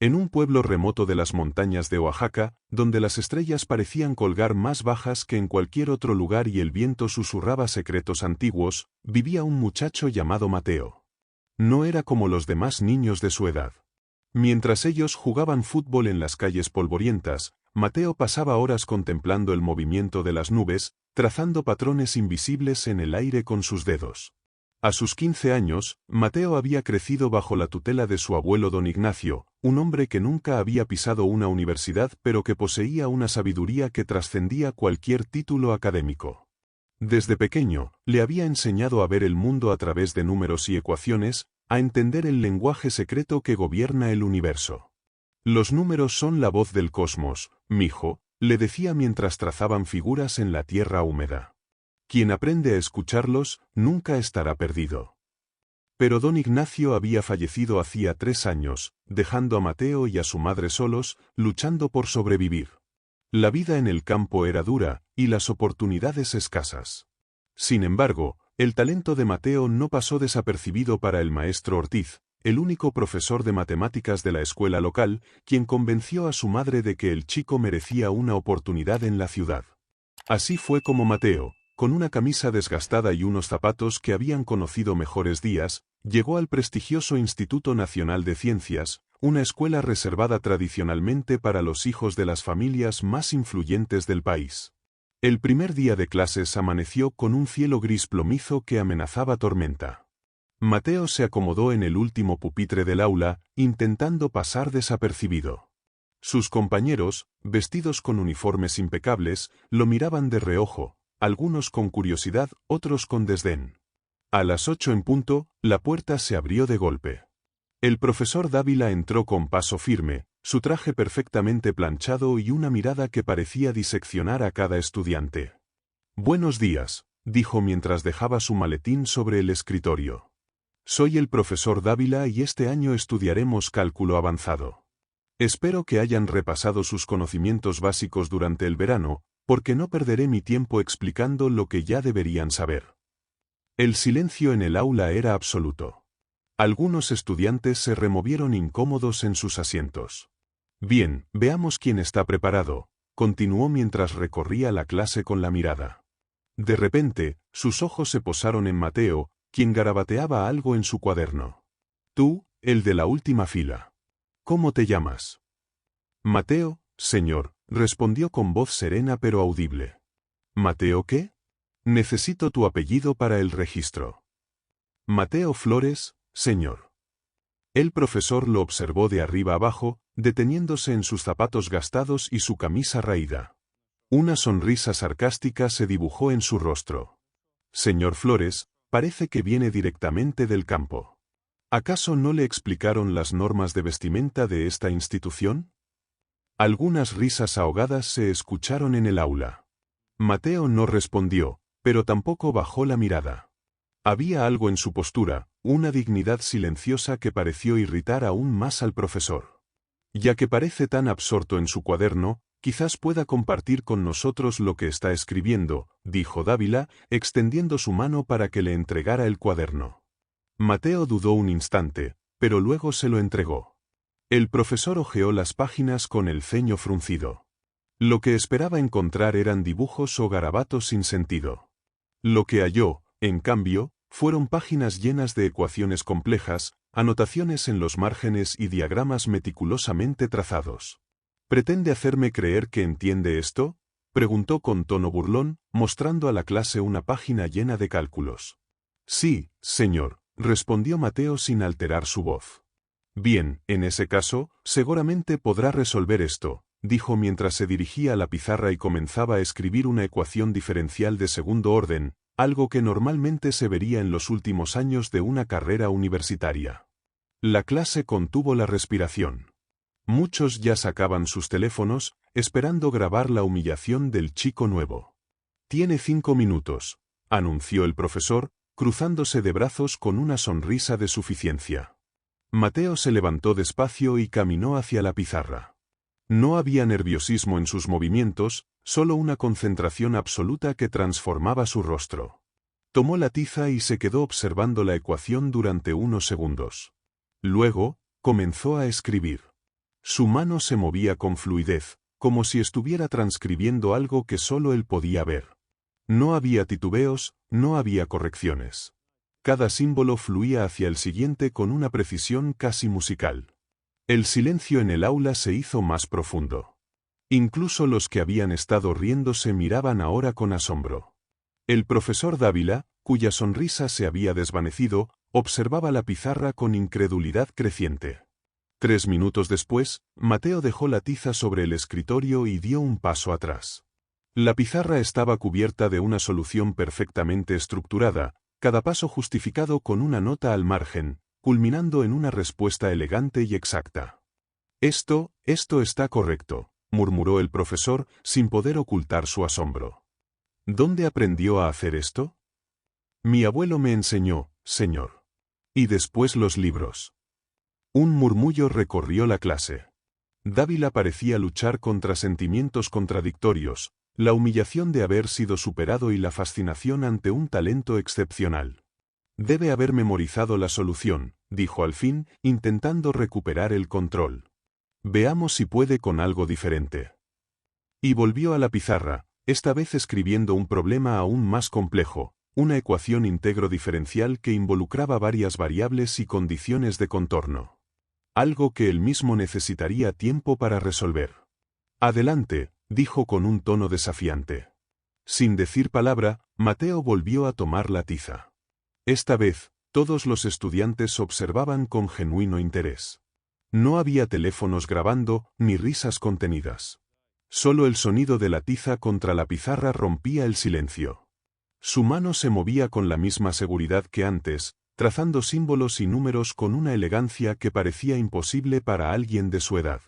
En un pueblo remoto de las montañas de Oaxaca, donde las estrellas parecían colgar más bajas que en cualquier otro lugar y el viento susurraba secretos antiguos, vivía un muchacho llamado Mateo. No era como los demás niños de su edad. Mientras ellos jugaban fútbol en las calles polvorientas, Mateo pasaba horas contemplando el movimiento de las nubes, trazando patrones invisibles en el aire con sus dedos. A sus 15 años, Mateo había crecido bajo la tutela de su abuelo don Ignacio, un hombre que nunca había pisado una universidad pero que poseía una sabiduría que trascendía cualquier título académico. Desde pequeño, le había enseñado a ver el mundo a través de números y ecuaciones, a entender el lenguaje secreto que gobierna el universo. Los números son la voz del cosmos, mijo, le decía mientras trazaban figuras en la tierra húmeda. Quien aprende a escucharlos, nunca estará perdido. Pero don Ignacio había fallecido hacía 3 años, dejando a Mateo y a su madre solos, luchando por sobrevivir. La vida en el campo era dura, y las oportunidades escasas. Sin embargo, el talento de Mateo no pasó desapercibido para el maestro Ortiz, el único profesor de matemáticas de la escuela local, quien convenció a su madre de que el chico merecía una oportunidad en la ciudad. Así fue como Mateo, con una camisa desgastada y unos zapatos que habían conocido mejores días, llegó al prestigioso Instituto Nacional de Ciencias, una escuela reservada tradicionalmente para los hijos de las familias más influyentes del país. El primer día de clases amaneció con un cielo gris plomizo que amenazaba tormenta. Mateo se acomodó en el último pupitre del aula, intentando pasar desapercibido. Sus compañeros, vestidos con uniformes impecables, lo miraban de reojo, algunos con curiosidad, otros con desdén. A las 8 en punto, la puerta se abrió de golpe. El profesor Dávila entró con paso firme, su traje perfectamente planchado y una mirada que parecía diseccionar a cada estudiante. «Buenos días», dijo mientras dejaba su maletín sobre el escritorio. «Soy el profesor Dávila y este año estudiaremos cálculo avanzado. Espero que hayan repasado sus conocimientos básicos durante el verano, porque no perderé mi tiempo explicando lo que ya deberían saber». El silencio en el aula era absoluto. Algunos estudiantes se removieron incómodos en sus asientos. «Bien, veamos quién está preparado», continuó mientras recorría la clase con la mirada. De repente, sus ojos se posaron en Mateo, quien garabateaba algo en su cuaderno. «Tú, el de la última fila. ¿Cómo te llamas?» «Mateo, señor», respondió con voz serena pero audible. «¿Mateo qué? Necesito tu apellido para el registro». «Mateo Flores, señor». El profesor lo observó de arriba abajo, deteniéndose en sus zapatos gastados y su camisa raída. Una sonrisa sarcástica se dibujó en su rostro. «Señor Flores, parece que viene directamente del campo. ¿Acaso no le explicaron las normas de vestimenta de esta institución?» Algunas risas ahogadas se escucharon en el aula. Mateo no respondió, pero tampoco bajó la mirada. Había algo en su postura, una dignidad silenciosa que pareció irritar aún más al profesor. «Ya que parece tan absorto en su cuaderno, quizás pueda compartir con nosotros lo que está escribiendo», dijo Dávila, extendiendo su mano para que le entregara el cuaderno. Mateo dudó un instante, pero luego se lo entregó. El profesor hojeó las páginas con el ceño fruncido. Lo que esperaba encontrar eran dibujos o garabatos sin sentido. Lo que halló, en cambio, fueron páginas llenas de ecuaciones complejas, anotaciones en los márgenes y diagramas meticulosamente trazados. «¿Pretende hacerme creer que entiende esto?», preguntó con tono burlón, mostrando a la clase una página llena de cálculos. «Sí, señor», respondió Mateo sin alterar su voz. «Bien, en ese caso, seguramente podrá resolver esto», dijo mientras se dirigía a la pizarra y comenzaba a escribir una ecuación diferencial de segundo orden, algo que normalmente se vería en los últimos años de una carrera universitaria. La clase contuvo la respiración. Muchos ya sacaban sus teléfonos, esperando grabar la humillación del chico nuevo. «Tiene 5 minutos», anunció el profesor, cruzándose de brazos con una sonrisa de suficiencia. Mateo se levantó despacio y caminó hacia la pizarra. No había nerviosismo en sus movimientos, solo una concentración absoluta que transformaba su rostro. Tomó la tiza y se quedó observando la ecuación durante unos segundos. Luego, comenzó a escribir. Su mano se movía con fluidez, como si estuviera transcribiendo algo que solo él podía ver. No había titubeos, no había correcciones. Cada símbolo fluía hacia el siguiente con una precisión casi musical. El silencio en el aula se hizo más profundo. Incluso los que habían estado riéndose miraban ahora con asombro. El profesor Dávila, cuya sonrisa se había desvanecido, observaba la pizarra con incredulidad creciente. 3 minutos después, Mateo dejó la tiza sobre el escritorio y dio un paso atrás. La pizarra estaba cubierta de una solución perfectamente estructurada, cada paso justificado con una nota al margen, culminando en una respuesta elegante y exacta. Esto está correcto, murmuró el profesor, sin poder ocultar su asombro. ¿Dónde aprendió a hacer esto? Mi abuelo me enseñó, señor. Y después los libros. Un murmullo recorrió la clase. Dávila parecía luchar contra sentimientos contradictorios, la humillación de haber sido superado y la fascinación ante un talento excepcional. Debe haber memorizado la solución, dijo al fin, intentando recuperar el control. Veamos si puede con algo diferente. Y volvió a la pizarra, esta vez escribiendo un problema aún más complejo, una ecuación íntegro diferencial que involucraba varias variables y condiciones de contorno. Algo que él mismo necesitaría tiempo para resolver. Adelante, dijo con un tono desafiante. Sin decir palabra, Mateo volvió a tomar la tiza. Esta vez, todos los estudiantes observaban con genuino interés. No había teléfonos grabando, ni risas contenidas. Solo el sonido de la tiza contra la pizarra rompía el silencio. Su mano se movía con la misma seguridad que antes, trazando símbolos y números con una elegancia que parecía imposible para alguien de su edad.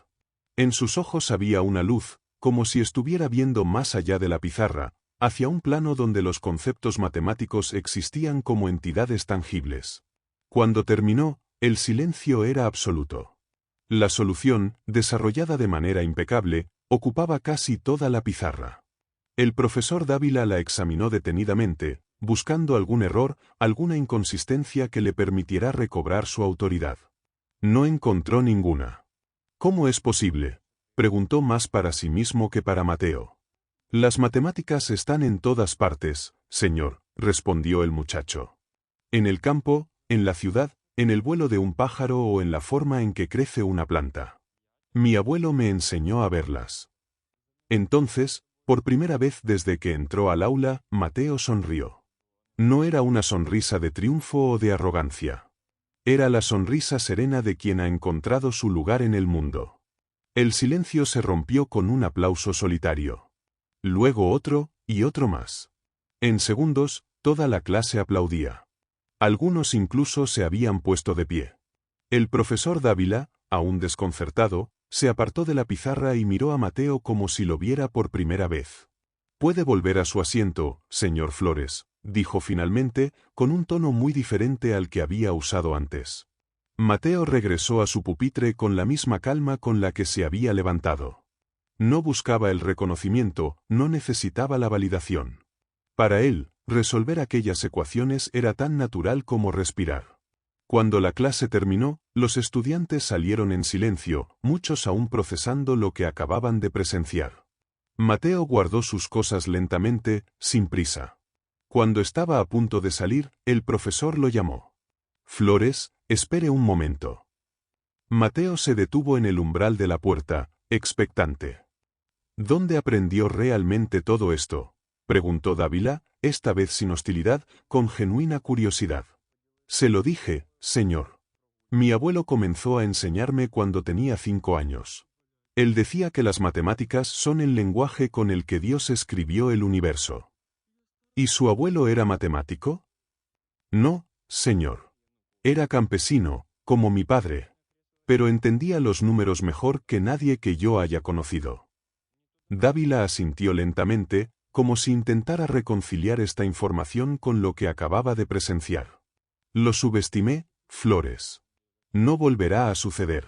En sus ojos había una luz, como si estuviera viendo más allá de la pizarra, hacia un plano donde los conceptos matemáticos existían como entidades tangibles. Cuando terminó, el silencio era absoluto. La solución, desarrollada de manera impecable, ocupaba casi toda la pizarra. El profesor Dávila la examinó detenidamente, buscando algún error, alguna inconsistencia que le permitiera recobrar su autoridad. No encontró ninguna. ¿Cómo es posible?, preguntó más para sí mismo que para Mateo. Las matemáticas están en todas partes, señor, respondió el muchacho. En el campo, en la ciudad, en el vuelo de un pájaro o en la forma en que crece una planta. Mi abuelo me enseñó a verlas. Entonces, por primera vez desde que entró al aula, Mateo sonrió. No era una sonrisa de triunfo o de arrogancia. Era la sonrisa serena de quien ha encontrado su lugar en el mundo. El silencio se rompió con un aplauso solitario. Luego otro, y otro más. En segundos, toda la clase aplaudía. Algunos incluso se habían puesto de pie. El profesor Dávila, aún desconcertado, se apartó de la pizarra y miró a Mateo como si lo viera por primera vez. «Puede volver a su asiento, señor Flores», dijo finalmente, con un tono muy diferente al que había usado antes. Mateo regresó a su pupitre con la misma calma con la que se había levantado. No buscaba el reconocimiento, no necesitaba la validación. Para él, resolver aquellas ecuaciones era tan natural como respirar. Cuando la clase terminó, los estudiantes salieron en silencio, muchos aún procesando lo que acababan de presenciar. Mateo guardó sus cosas lentamente, sin prisa. Cuando estaba a punto de salir, el profesor lo llamó. «Flores, espere un momento». Mateo se detuvo en el umbral de la puerta, expectante. «¿Dónde aprendió realmente todo esto?», preguntó Dávila, esta vez sin hostilidad, con genuina curiosidad. «Se lo dije, señor. Mi abuelo comenzó a enseñarme cuando tenía 5 años. Él decía que las matemáticas son el lenguaje con el que Dios escribió el universo». ¿Y su abuelo era matemático? No, señor. Era campesino, como mi padre. Pero entendía los números mejor que nadie que yo haya conocido. Dávila asintió lentamente, como si intentara reconciliar esta información con lo que acababa de presenciar. Lo subestimé, Flores. No volverá a suceder.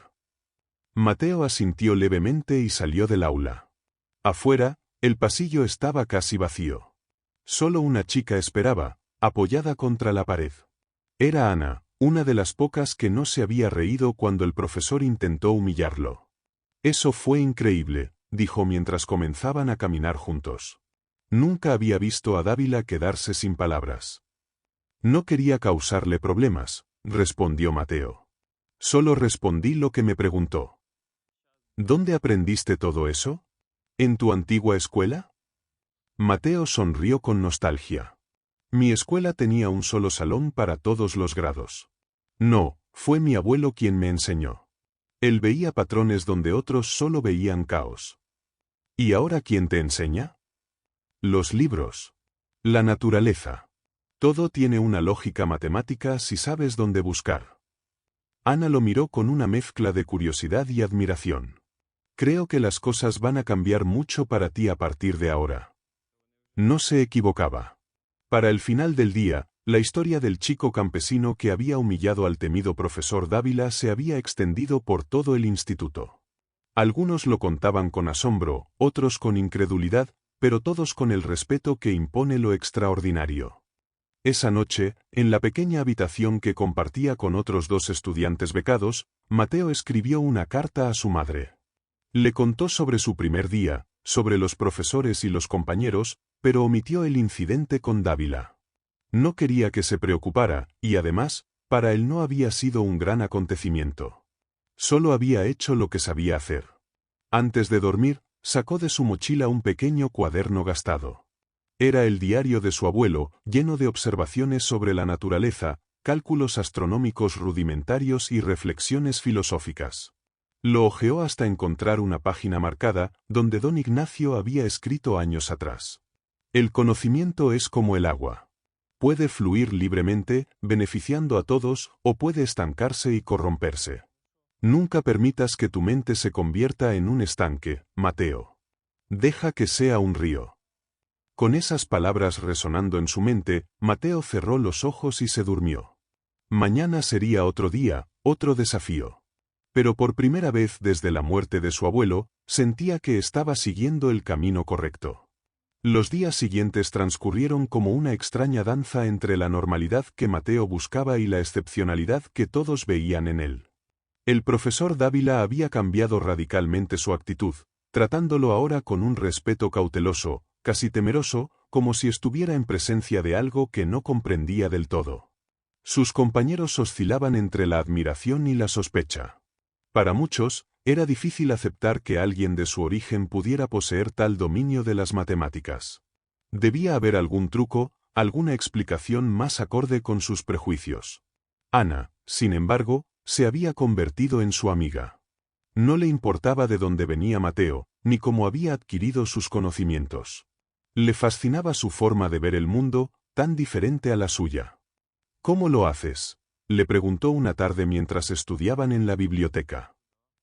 Mateo asintió levemente y salió del aula. Afuera, el pasillo estaba casi vacío. Solo una chica esperaba, apoyada contra la pared. Era Ana, una de las pocas que no se había reído cuando el profesor intentó humillarlo. Eso fue increíble, dijo mientras comenzaban a caminar juntos. Nunca había visto a Dávila quedarse sin palabras. No quería causarle problemas, respondió Mateo. Solo respondí lo que me preguntó. ¿Dónde aprendiste todo eso? ¿En tu antigua escuela? Mateo sonrió con nostalgia. Mi escuela tenía un solo salón para todos los grados. No, fue mi abuelo quien me enseñó. Él veía patrones donde otros solo veían caos. ¿Y ahora quién te enseña? Los libros. La naturaleza. Todo tiene una lógica matemática si sabes dónde buscar. Ana lo miró con una mezcla de curiosidad y admiración. Creo que las cosas van a cambiar mucho para ti a partir de ahora. No se equivocaba. Para el final del día, la historia del chico campesino que había humillado al temido profesor Dávila se había extendido por todo el instituto. Algunos lo contaban con asombro, otros con incredulidad, pero todos con el respeto que impone lo extraordinario. Esa noche, en la pequeña habitación que compartía con otros 2 estudiantes becados, Mateo escribió una carta a su madre. Le contó sobre su primer día, sobre los profesores y los compañeros, pero omitió el incidente con Dávila. No quería que se preocupara, y además, para él no había sido un gran acontecimiento. Solo había hecho lo que sabía hacer. Antes de dormir, sacó de su mochila un pequeño cuaderno gastado. Era el diario de su abuelo, lleno de observaciones sobre la naturaleza, cálculos astronómicos rudimentarios y reflexiones filosóficas. Lo hojeó hasta encontrar una página marcada, donde don Ignacio había escrito años atrás. El conocimiento es como el agua. Puede fluir libremente, beneficiando a todos, o puede estancarse y corromperse. Nunca permitas que tu mente se convierta en un estanque, Mateo. Deja que sea un río. Con esas palabras resonando en su mente, Mateo cerró los ojos y se durmió. Mañana sería otro día, otro desafío. Pero por primera vez desde la muerte de su abuelo, sentía que estaba siguiendo el camino correcto. Los días siguientes transcurrieron como una extraña danza entre la normalidad que Mateo buscaba y la excepcionalidad que todos veían en él. El profesor Dávila había cambiado radicalmente su actitud, tratándolo ahora con un respeto cauteloso, casi temeroso, como si estuviera en presencia de algo que no comprendía del todo. Sus compañeros oscilaban entre la admiración y la sospecha. Para muchos, era difícil aceptar que alguien de su origen pudiera poseer tal dominio de las matemáticas. Debía haber algún truco, alguna explicación más acorde con sus prejuicios. Ana, sin embargo, se había convertido en su amiga. No le importaba de dónde venía Mateo, ni cómo había adquirido sus conocimientos. Le fascinaba su forma de ver el mundo, tan diferente a la suya. ¿Cómo lo haces?, le preguntó una tarde mientras estudiaban en la biblioteca.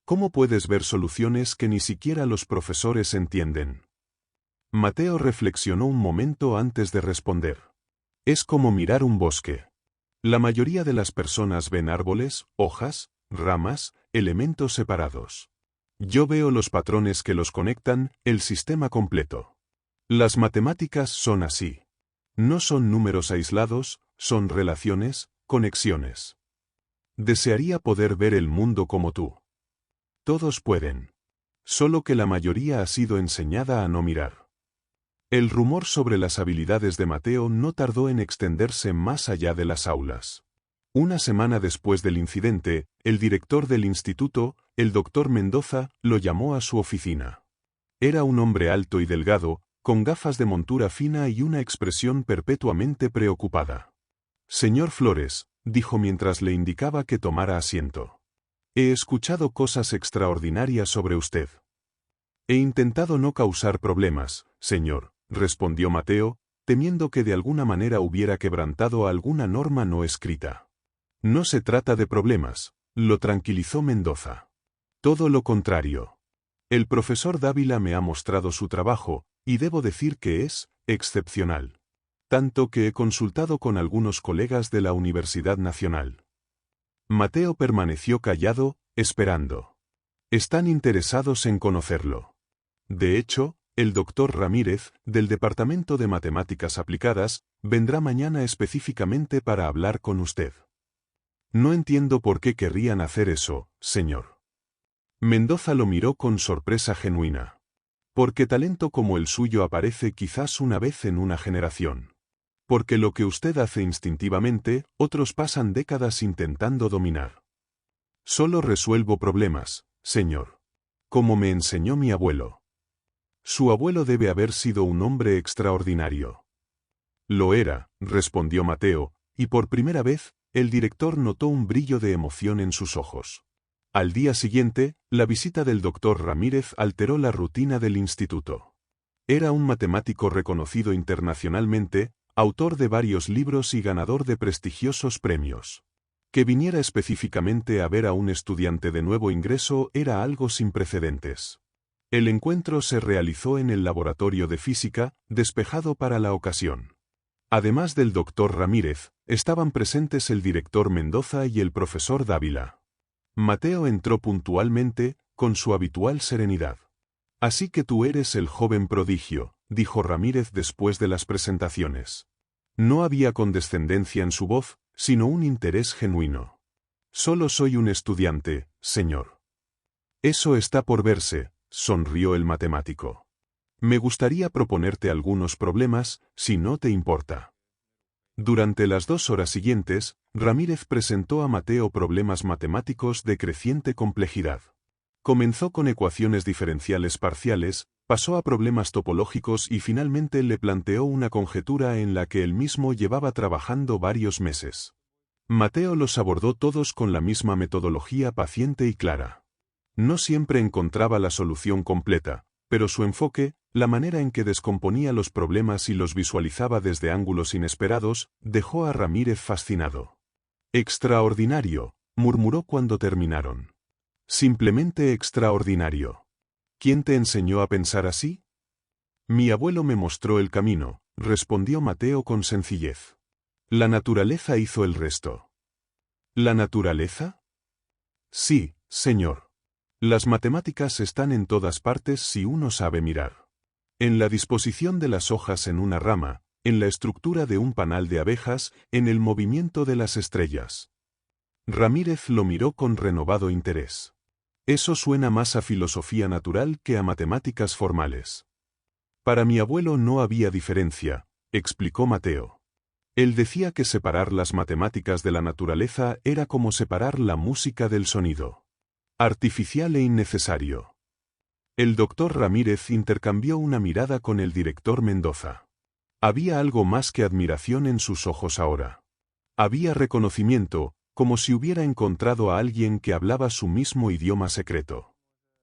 ¿Cómo puedes ver soluciones que ni siquiera los profesores entienden? Mateo reflexionó un momento antes de responder. Es como mirar un bosque. La mayoría de las personas ven árboles, hojas, ramas, elementos separados. Yo veo los patrones que los conectan, el sistema completo. Las matemáticas son así. No son números aislados, son relaciones, conexiones. Desearía poder ver el mundo como tú. Todos pueden. Solo que la mayoría ha sido enseñada a no mirar. El rumor sobre las habilidades de Mateo no tardó en extenderse más allá de las aulas. Una semana después del incidente, el director del instituto, el doctor Mendoza, lo llamó a su oficina. Era un hombre alto y delgado, con gafas de montura fina y una expresión perpetuamente preocupada. Señor Flores, dijo mientras le indicaba que tomara asiento. He escuchado cosas extraordinarias sobre usted. He intentado no causar problemas, señor, respondió Mateo, temiendo que de alguna manera hubiera quebrantado alguna norma no escrita. No se trata de problemas, lo tranquilizó Mendoza. Todo lo contrario. El profesor Dávila me ha mostrado su trabajo, y debo decir que es excepcional. Tanto que he consultado con algunos colegas de la Universidad Nacional. Mateo permaneció callado, esperando. Están interesados en conocerlo. De hecho, el doctor Ramírez, del Departamento de Matemáticas Aplicadas, vendrá mañana específicamente para hablar con usted. No entiendo por qué querrían hacer eso, señor. Mendoza lo miró con sorpresa genuina. Porque talento como el suyo aparece quizás una vez en una generación. Porque lo que usted hace instintivamente, otros pasan décadas intentando dominar. Solo resuelvo problemas, señor. Como me enseñó mi abuelo. Su abuelo debe haber sido un hombre extraordinario. Lo era, respondió Mateo, y por primera vez, el director notó un brillo de emoción en sus ojos. Al día siguiente, la visita del doctor Ramírez alteró la rutina del instituto. Era un matemático reconocido internacionalmente, autor de varios libros y ganador de prestigiosos premios. Que viniera específicamente a ver a un estudiante de nuevo ingreso era algo sin precedentes. El encuentro se realizó en el laboratorio de física, despejado para la ocasión. Además del doctor Ramírez, estaban presentes el director Mendoza y el profesor Dávila. Mateo entró puntualmente, con su habitual serenidad. Así que tú eres el joven prodigio, dijo Ramírez después de las presentaciones. No había condescendencia en su voz, sino un interés genuino. Solo soy un estudiante, señor. Eso está por verse, sonrió el matemático. Me gustaría proponerte algunos problemas, si no te importa. Durante las 2 horas siguientes, Ramírez presentó a Mateo problemas matemáticos de creciente complejidad. Comenzó con ecuaciones diferenciales parciales, pasó a problemas topológicos y finalmente le planteó una conjetura en la que él mismo llevaba trabajando varios meses. Mateo los abordó todos con la misma metodología paciente y clara. No siempre encontraba la solución completa, pero su enfoque, la manera en que descomponía los problemas y los visualizaba desde ángulos inesperados, dejó a Ramírez fascinado. Extraordinario, murmuró cuando terminaron. Simplemente extraordinario. ¿Quién te enseñó a pensar así? Mi abuelo me mostró el camino, respondió Mateo con sencillez. La naturaleza hizo el resto. ¿La naturaleza? Sí, señor. Las matemáticas están en todas partes si uno sabe mirar. En la disposición de las hojas en una rama, en la estructura de un panal de abejas, en el movimiento de las estrellas. Ramírez lo miró con renovado interés. Eso suena más a filosofía natural que a matemáticas formales. Para mi abuelo no había diferencia, explicó Mateo. Él decía que separar las matemáticas de la naturaleza era como separar la música del sonido. Artificial e innecesario. El doctor Ramírez intercambió una mirada con el director Mendoza. Había algo más que admiración en sus ojos ahora. Había reconocimiento, como si hubiera encontrado a alguien que hablaba su mismo idioma secreto.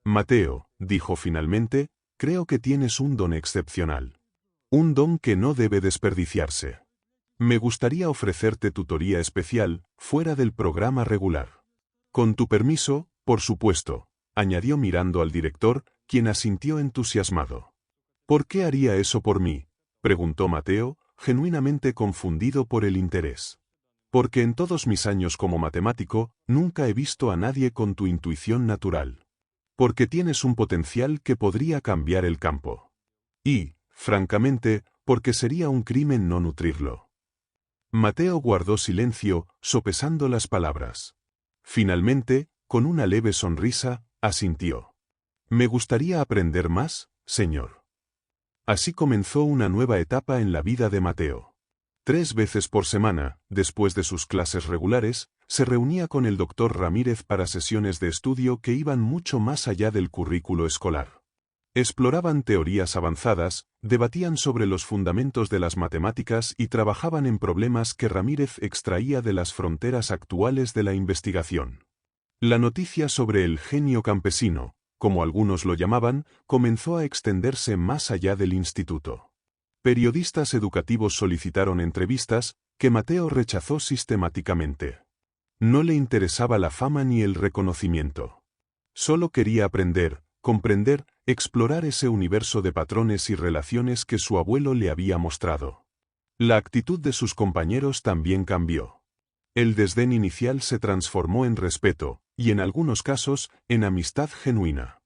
Mateo, dijo finalmente, creo que tienes un don excepcional. Un don que no debe desperdiciarse. Me gustaría ofrecerte tutoría especial, fuera del programa regular. Con tu permiso, por supuesto, añadió mirando al director, quien asintió entusiasmado. ¿Por qué haría eso por mí?, preguntó Mateo, genuinamente confundido por el interés. Porque en todos mis años como matemático, nunca he visto a nadie con tu intuición natural. Porque tienes un potencial que podría cambiar el campo. Y, francamente, porque sería un crimen no nutrirlo. Mateo guardó silencio, sopesando las palabras. Finalmente, con una leve sonrisa, asintió. Me gustaría aprender más, señor. Así comenzó una nueva etapa en la vida de Mateo. 3 veces por semana, después de sus clases regulares, se reunía con el doctor Ramírez para sesiones de estudio que iban mucho más allá del currículo escolar. Exploraban teorías avanzadas, debatían sobre los fundamentos de las matemáticas y trabajaban en problemas que Ramírez extraía de las fronteras actuales de la investigación. La noticia sobre el genio campesino, como algunos lo llamaban, comenzó a extenderse más allá del instituto. Periodistas educativos solicitaron entrevistas, que Mateo rechazó sistemáticamente. No le interesaba la fama ni el reconocimiento. Solo quería aprender, comprender, explorar ese universo de patrones y relaciones que su abuelo le había mostrado. La actitud de sus compañeros también cambió. El desdén inicial se transformó en respeto, y en algunos casos, en amistad genuina.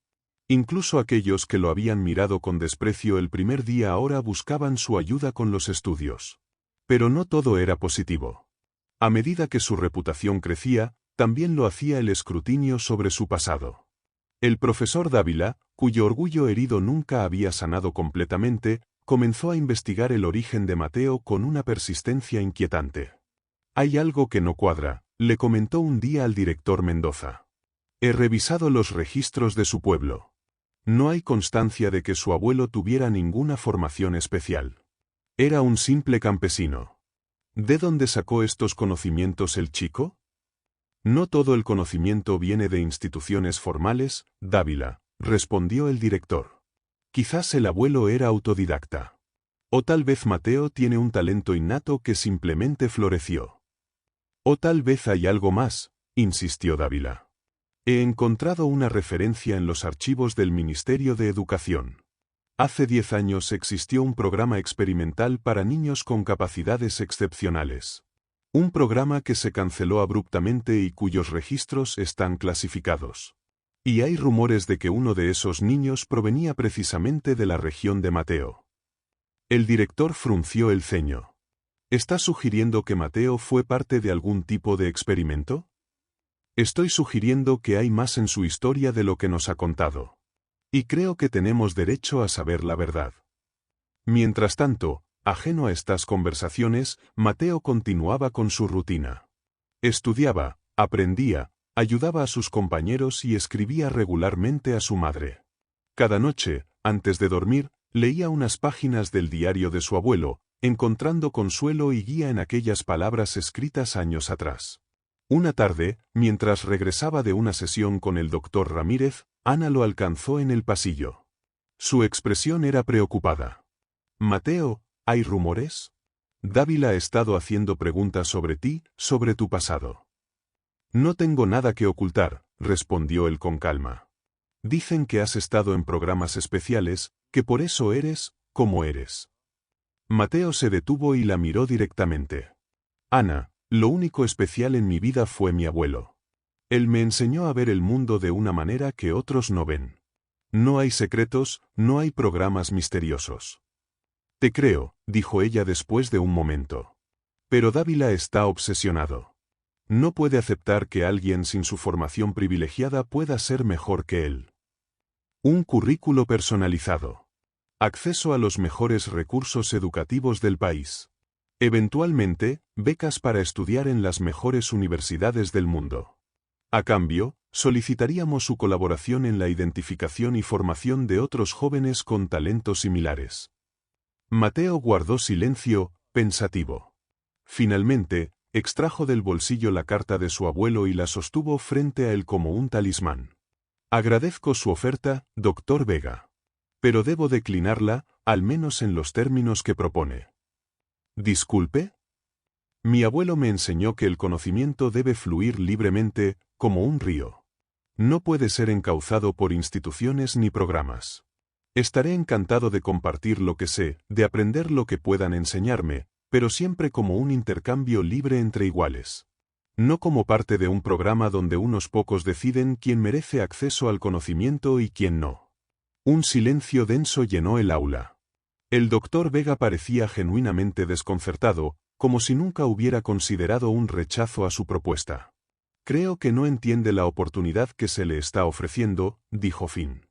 Incluso aquellos que lo habían mirado con desprecio el primer día ahora buscaban su ayuda con los estudios. Pero no todo era positivo. A medida que su reputación crecía, también lo hacía el escrutinio sobre su pasado. El profesor Dávila, cuyo orgullo herido nunca había sanado completamente, comenzó a investigar el origen de Mateo con una persistencia inquietante. «Hay algo que no cuadra», le comentó un día al director Mendoza. «He revisado los registros de su pueblo. No hay constancia de que su abuelo tuviera ninguna formación especial. Era un simple campesino. ¿De dónde sacó estos conocimientos el chico?» «No todo el conocimiento viene de instituciones formales, Dávila», respondió el director. «Quizás el abuelo era autodidacta. O tal vez Mateo tiene un talento innato que simplemente floreció. O tal vez hay algo más», insistió Dávila. «He encontrado una referencia en los archivos del Ministerio de Educación. Hace 10 años existió un programa experimental para niños con capacidades excepcionales. Un programa que se canceló abruptamente y cuyos registros están clasificados. Y hay rumores de que uno de esos niños provenía precisamente de la región de Mateo». El director frunció el ceño. «¿Está sugiriendo que Mateo fue parte de algún tipo de experimento?» «Estoy sugiriendo que hay más en su historia de lo que nos ha contado. Y creo que tenemos derecho a saber la verdad». Mientras tanto, ajeno a estas conversaciones, Mateo continuaba con su rutina. Estudiaba, aprendía, ayudaba a sus compañeros y escribía regularmente a su madre. Cada noche, antes de dormir, leía unas páginas del diario de su abuelo, encontrando consuelo y guía en aquellas palabras escritas años atrás. Una tarde, mientras regresaba de una sesión con el doctor Ramírez, Ana lo alcanzó en el pasillo. Su expresión era preocupada. «Mateo, ¿hay rumores? Dávila ha estado haciendo preguntas sobre ti, sobre tu pasado». «No tengo nada que ocultar», respondió él con calma. «Dicen que has estado en programas especiales, que por eso eres, como eres». Mateo se detuvo y la miró directamente. «Ana, lo único especial en mi vida fue mi abuelo. Él me enseñó a ver el mundo de una manera que otros no ven. No hay secretos, no hay programas misteriosos». «Te creo», dijo ella después de un momento. «Pero Dávila está obsesionado. No puede aceptar que alguien sin su formación privilegiada pueda ser mejor que él. Un currículo personalizado. Acceso a los mejores recursos educativos del país. Eventualmente, becas para estudiar en las mejores universidades del mundo. A cambio, solicitaríamos su colaboración en la identificación y formación de otros jóvenes con talentos similares». Mateo guardó silencio, pensativo. Finalmente, extrajo del bolsillo la carta de su abuelo y la sostuvo frente a él como un talismán. «Agradezco su oferta, doctor Vega. Pero debo declinarla, al menos en los términos que propone». «¿Disculpe?» «Mi abuelo me enseñó que el conocimiento debe fluir libremente, como un río. No puede ser encauzado por instituciones ni programas. Estaré encantado de compartir lo que sé, de aprender lo que puedan enseñarme, pero siempre como un intercambio libre entre iguales. No como parte de un programa donde unos pocos deciden quién merece acceso al conocimiento y quién no». Un silencio denso llenó el aula. El doctor Vega parecía genuinamente desconcertado, como si nunca hubiera considerado un rechazo a su propuesta. «Creo que no entiende la oportunidad que se le está ofreciendo», dijo Finn.